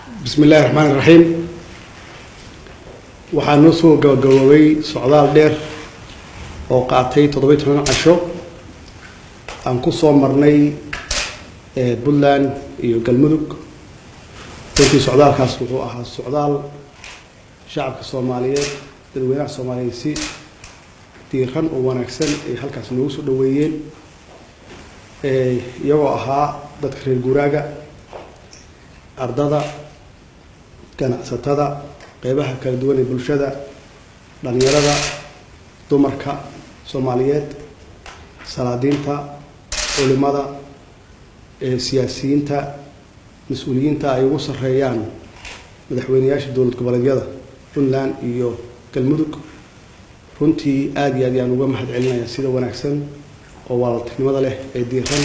بسم الله الرحمن الرحيم. waxaan soo gabagaboway socdaal dheer oo qaatay 17 casho aan ku soo marnay Puntland iyo Galmudug. Intii socdaalkaas wuxuu ahaa socdaal shacabka Soomaaliyeed dadweynaha Soomaaliyeed si diiran oo wanaagsan ay halkaas noogu soo dhaweeyeen iyagoo ahaa dadka reer guuraaga ardada ganacsatada qaybaha kala duwan ee bulshada dhalinyarada dumarka Soomaaliyeed salaadiinta culimada siyaasiyiinta mas'uuliyiinta ay ugu sareeyaan madaxweynayaasha dowlad goboleedyada Puntland iyo Galmudug runtii aad iyo aad ayaan uga mahadcelinayaa sida wanaagsan oo walaaltinimada leh ee diiran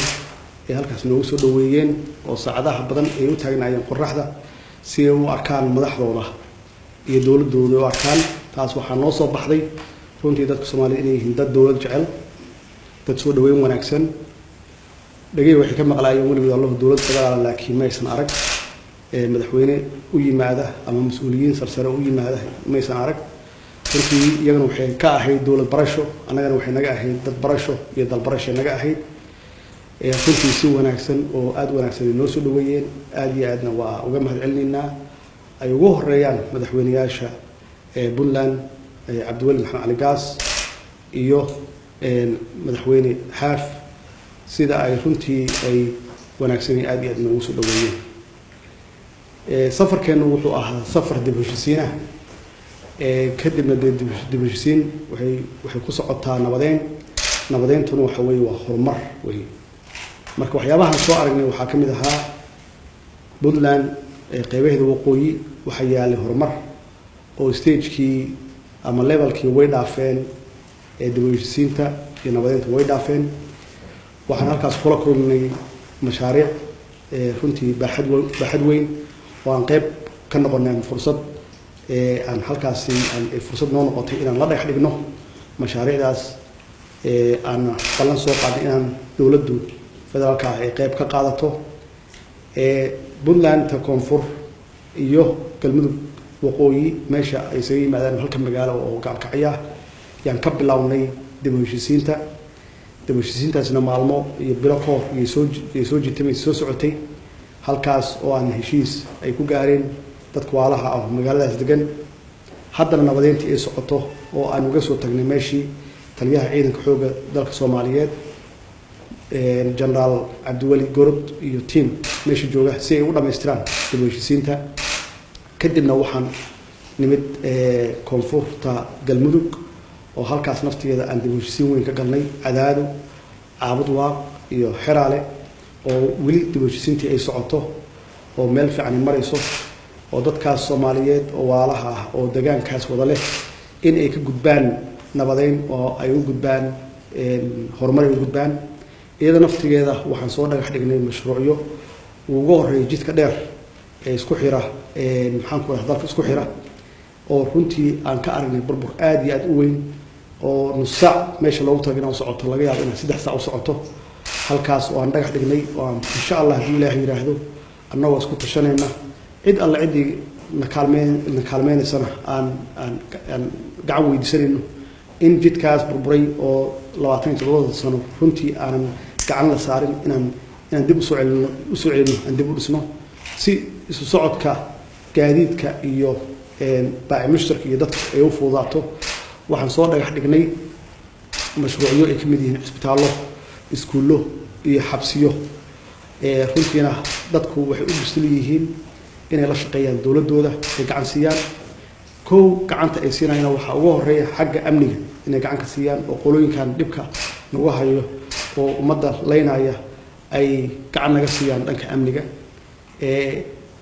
ee halkaas noogu soo dhaweeyeen oo saacadaha badan ay u taagnaayeen qorraxda si ay u arkaan madaxdooda iyo dowladooda u arkaan taas waxaa noo soo baxday runtii dadka Soomaaliyeed inay yihiin dad dowlad jecel dad soo dhaweyn wanaagsan dhagay waxay ka maqlaayeen waliba Allah dowlad federaal laakiin ma aysan arag madaxweyne u yimaada ama mas'uuliyiin sarsare u yimaada ma aysan arag runtii iyagana waxay ka ahayd dowlad barasho annagana waxay naga ahayd dad barasho iyo dal barasho naga ahayd runtii si wanaagsan oo aad wanaagsan noo soo dhaweeyeen aad iyo aadna waa uga mahadcelinaynaa ay ugu horeeyaan madaxweynayaasha Puntland Cabdiweli Maxamed Cali Gaas iyo madaxweyne Xaaf sida ay runtii ay wanaagsan aad iyo aad noogu soo dhaweeyeen safarkeenu wuxuu ahaa safar dib u heshiisiin kadibna dib u heshiisiin waxay ku socotaa nabadeentuna waxa weeye waa horumar weeye marka waxyaabaha soo aragnay waxaa ka mid ahaa Puntland qaybaheeda waqooyi waxa yaalay horumar oo stage-kii ama level-kii way dhaafeen dib u heshiisiinta iyo nabadeenta way dhaafeen waxaan halkaas kula kulmay mashaariic runtii baaxad weyn oo aan qayb ka noqonay fursad aan halkaasi fursad noo noqotay inaan la dhex dhigno mashaariicdaas aan ballan soo qaadnay inaan dowladdu federaalka ay qayb ka qaadato Puntland ta koonfur iyo Galmudug waqooyi meesha ay soo yimaadaan halka magaalo oo gaalkacya yaan ka bilownay dib u heshiisiintaasna maalmo iyo bilo koob iyo soo jiitay soo socotay halkaas oo aan heshiis ay ku gaareen dadka waalaha ah magaaladaas degan haddana nabadeyntii ay socoto oo aan uga soo tagnay meeshii taliyaha ciidanka xooga dalka Soomaaliyeed General Cabdiweli Gorod iyo team meesha jooga si ay u dhameystiraan dib u heshiisiinta kadibna waxaan nimid koonfurta Galmudug oo halkaas naftigeeda aan dib u heshiisiin weyn ka galnay Cadaado Caabud Waaq iyo Xeraale oo weli dib u heshiisiintii ay socoto oo meel fiican marayso oo dadkaas Soomaaliyeed oo waalaha ah oo deegaankaas wada leh in ay ka gudbaan nabadeyn oo ay u gudbaan horumar ay u gudbaan iyada naftigeeda waxaan soo dhagax dhignay mashruucyo ugu horeeyay jidka dheer ee isku xira maxaan ku dalka isku xira oo runtii aan ka aragnay burbur aad iyo aad u weyn oo nus saac meesha loogu talagalay socoto laga yaabo in 3 saac u socoto halkaas oo aan dhagax dhignay oo aan insha Allah hadii Ilaahay yiraahdo annagoo isku tashanayna cid alla cidii na kaalmeynaysan aan gacan weydiisanayno in jidkaas burburay oo 27 sano runtii aanan gacan la saarin inaan dib u soo celino aan dib u dhisno si isu socodka gaadiidka iyo baaci mushtarka iyo dadka ay u fududaato waxaan soo dhagax dhignay mashruucyo ay ka mid yihiin isbitaallo iskuullo iyo xabsiyo runtiina dadku waxay u bisl yihiin inay la shaqeeyaan dowladooda ay gacan siiyaan koow gacanta ay siinayaan waxa ugu horeeya xagga amniga inay gacan ka siiyaan oo qolooyinkan dhibka nagu hayo oo ummadda leynaya ay gacan naga siiyaan dhanka amniga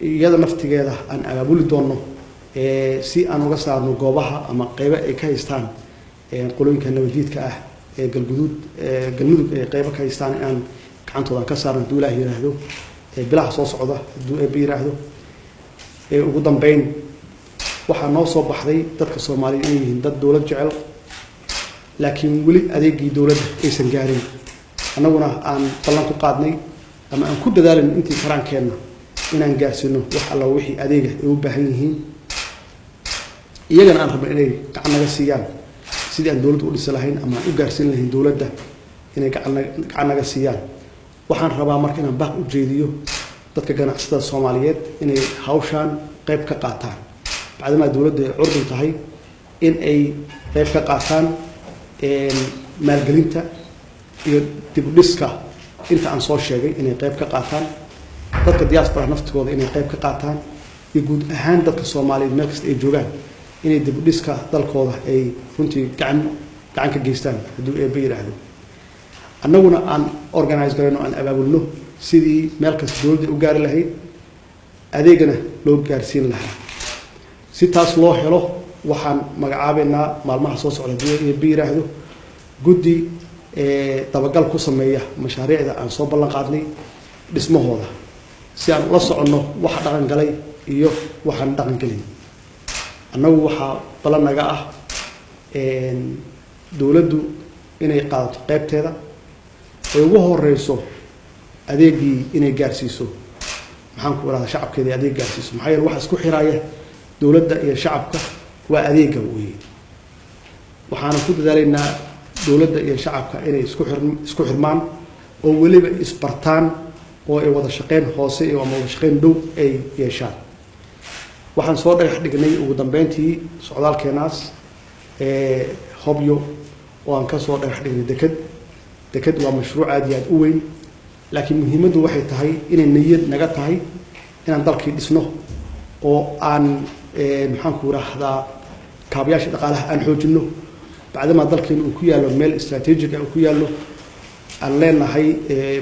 iyada naftigeeda aan abaabuli doono si aan uga saarno goobaha ama qaybo ay ka haystaan qolooyinka nabadgelyada ah Galmudug ay qaybo ka haystaan aan gacantooda ka saarno haduu Ilaahay yiraahdo bilaha soo socda haduu ay yiraahdo ugu dambeyn waxaa noo soo baxday dadka Soomaaliyeed inay yihiin dad dowlad jecel laakiin weli adeegii dowladda aysan gaarin annaguna aan ballan ku qaadnay ama aan ku dadaalin intii karaankeenna inaan gaarsiino wax alla wixii adeega ay u baahan yihiin iyagana aan rabno inay gacan naga siiyaan sidii aan dawladda u dhisi lahayn ama aan u gaarsiin lahayn dawladda inay gacan naga siiyaan waxaan rabaa marka inaan baaq u jeediyo dadka ganacsatada Soomaaliyeed inay hawshaan qayb ka qaataan bacdama dawladda ay curdun tahay in ay qayb ka qaataan maalgelinta iyo dib u dhiska inta aan soo sheegay inay qayb ka qaataan dadka diaspora naftigooda inay qayb ka qaataan iyo guud ahaan dadka Soomaaliyeed meel kasta ay joogaan inay dib u dhiska dalkooda ay runtii gacan ka geystaan haddii ay yiraahdo annaguna aan organize garayno aan abaabulno sidii meel kasta dawladda u gaari lahayd adeegana loo gaarsiin lahaa si taas loo helo waxaan magacaabeynaa maalmaha soo socda haddii ay yiraahdo guddi dabagal ku sameeya mashaariicda aan soo ballan qaadnay dhismahooda si aan ula soconno waxa dhaqan galay iyo waxaan dhaqan galin annagu waxaa ballan naga ah dawladdu inay qaadato qaybteeda oo ugu horeyso adeegii inay gaarsiiso maxaan ku wada shacabkeeda adeeg gaarsiiso maxay wax isku xiraaya dawladda iyo shacabka waa adeega weeye waxaan ku dadaalaynaa dawladda iyo shacabka inay isku xirmaan oo waliba isbartaan oo ay wada shaqeyn hoose iyo wada shaqeyn dhow ay yeeshaan waxaan soo dhagax dhignay ugu dambeyntii socdaalkeenaas hobyo oo aan ka soo dhagax dhignay deked waa mashruuc aad iyo aad u weyn laakiin muhiimaddu waxay tahay inay niyad naga tahay inaan dalkii dhisno oo aan maxaan ku raahdaa kaabayaasha dhaqaalaha aan xoojino bacdama dalkeenu uu ku yaalo meel istaraatiijig ah uu ku yaalo aan leenahay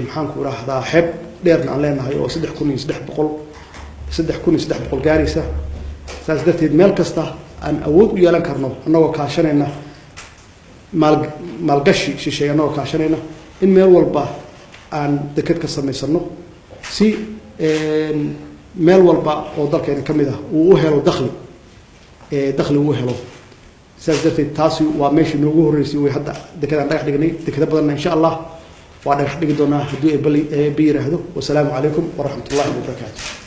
maxaan ku raahdaa xeeb dheerna aan leenahay oo 3,300 gaaraysa saas darteed meel kasta aan awood u yeelan karno annagoo kaashanayna maalgashi shisheeye annagoo kaashanayna in meel walba aan deked ka samaysano si meel walba oo dalkeena ka mid ah uu u helo dakhli uu helo saas darteed taasi waa meeshii noogu horeysay way hadda dekedaan dhagax dhignay dekeda badanna insha allah waa dhagax dhigi doonaa haddii ay yiraahdo wasalaamu calaykum waraxmatullaahi wabarakaatu